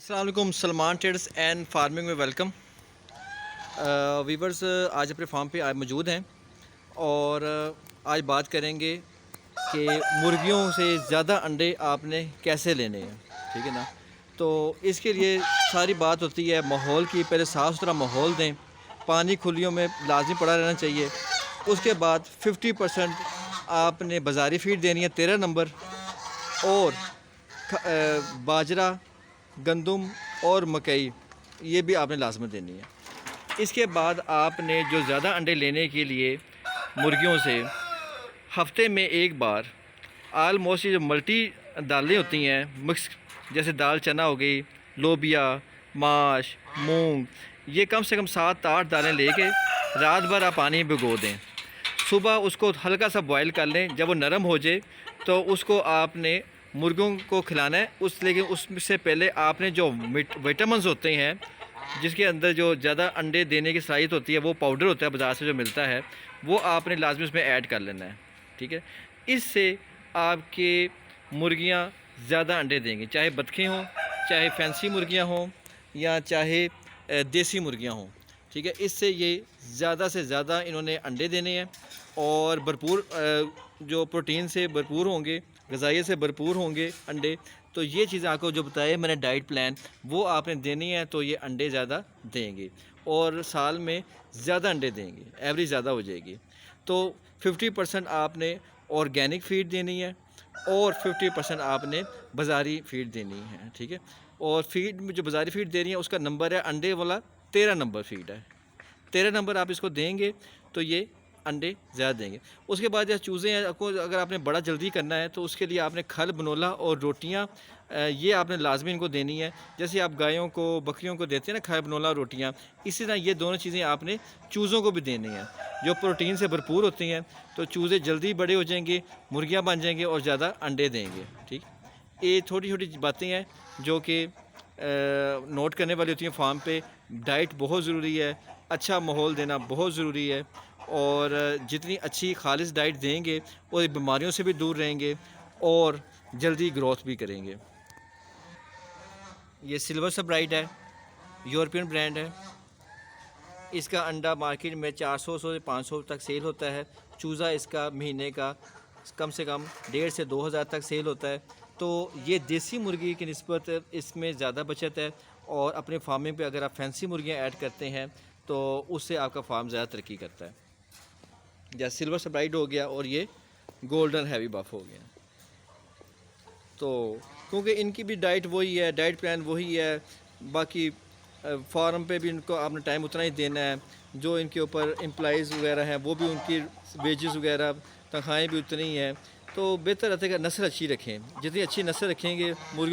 अस्सलाम वालेकुम, Salman trades and farming में वेलकम। वीवर्स, आज अपने फार्म पे आज मौजूद हैं और आज बात करेंगे कि मुर्गियों से ज़्यादा अंडे आपने कैसे लेने हैं। ठीक है ना। तो इसके लिए सारी बात होती है माहौल की। पहले साफ़ सुथरा माहौल दें, पानी खुलियों में लाजमी पड़ा रहना चाहिए। उसके बाद 50% आपने बाज़ारी फीड देनी है 13 नंबर, और बाजरा, गंदम और मकई ये भी आपने लाजमत देनी है। इसके बाद आपने जो ज़्यादा अंडे लेने के लिए मुर्गियों से हफ्ते में एक बार आलमोस्ट जो मल्टी दालें होती हैं मिक्स, जैसे दाल चना हो गई, लोबिया, माश, मूंग, ये कम से कम 7-8 दालें लेके रात भर आप पानी में भिगो दें। सुबह उसको हल्का सा बॉयल कर लें। जब वो नरम हो जाए तो उसको आपने मुर्गों को खिलाना है। लेकिन उससे पहले आपने जो विटामिन्स होते हैं, जिसके अंदर जो ज़्यादा अंडे देने की सलाहियत होती है, वो पाउडर होता है बाज़ार से जो मिलता है, वो आपने लाजमी उसमें ऐड कर लेना है। ठीक है। इससे आपके मुर्गियां ज़्यादा अंडे देंगी, चाहे बतखें हों, चाहे फैंसी मुर्गियां हों, या चाहे देसी मुर्गियां हों। ठीक है। इससे ये ज़्यादा से ज़्यादा इन्होंने अंडे देने हैं और भरपूर जो प्रोटीन से भरपूर होंगे, ग़िज़ाइयत से भरपूर होंगे अंडे। तो ये चीज़ें आपको जो बताए मैंने डाइट प्लान, वो आपने देनी है, तो ये अंडे ज़्यादा देंगे और साल में ज़्यादा अंडे देंगे, एवरेज ज़्यादा हो जाएगी। तो 50% आपने ऑर्गेनिक फ़ीड देनी है और 50% आपने बाज़ारी फ़ीड देनी है। ठीक है। और फ़ीड में जो बाज़ारी फ़ीड दे रही है उसका नंबर है अंडे वाला 13 नंबर फ़ीड है। 13 नंबर आप इसको देंगे तो ये अंडे ज़्यादा देंगे। उसके बाद जो चूज़े हैं, आपको अगर आपने बड़ा जल्दी करना है तो उसके लिए आपने खल, बनोला और रोटियाँ ये आपने लाजमी इनको देनी है। जैसे आप गायों को, बकरियों को देते हैं ना खल, बनोला, रोटियाँ, इसी तरह ये दोनों चीज़ें आपने चूज़ों को भी देनी है, जो प्रोटीन से भरपूर होती हैं। तो चूज़े जल्दी बड़े हो जाएंगे, मुर्गियाँ बन जाएंगे और ज़्यादा अंडे देंगे। ठीक, ये छोटी छोटी बातें हैं जो कि नोट करने वाली होती हैं फार्म पे। डाइट बहुत ज़रूरी है, अच्छा माहौल देना बहुत ज़रूरी है, और जितनी अच्छी खालिस डाइट देंगे और बीमारियों से भी दूर रहेंगे और जल्दी ग्रोथ भी करेंगे। ये सिल्वर सब्राइट है, यूरोपियन ब्रांड है। इसका अंडा मार्केट में 400 से 500 तक सेल होता है। चूज़ा इसका महीने का कम से कम 1,500 से 2,000 तक सेल होता है। तो ये देसी मुर्गी की निस्बत इसमें ज़्यादा बचत है, और अपने फार्मिंग पे अगर आप फैंसी मुर्गियाँ ऐड करते हैं तो उससे आपका फार्म ज़्यादा तरक्की करता है। जैसे सिल्वर सब्राइट हो गया और ये गोल्डन हैवी बफ हो गया। तो क्योंकि इनकी भी डाइट वही है, डाइट प्लान वही है, बाकी फार्म पे भी इनको आपने टाइम उतना ही देना है। जो इनके ऊपर एम्प्लॉइज़ वगैरह हैं वो भी, उनकी वेजेस वगैरह, तनख्वाहें भी उतनी ही हैं। तो बेहतर रहता है कि नस्ल अच्छी रखें। जितनी अच्छी नस्ल रखेंगे मुर्गियों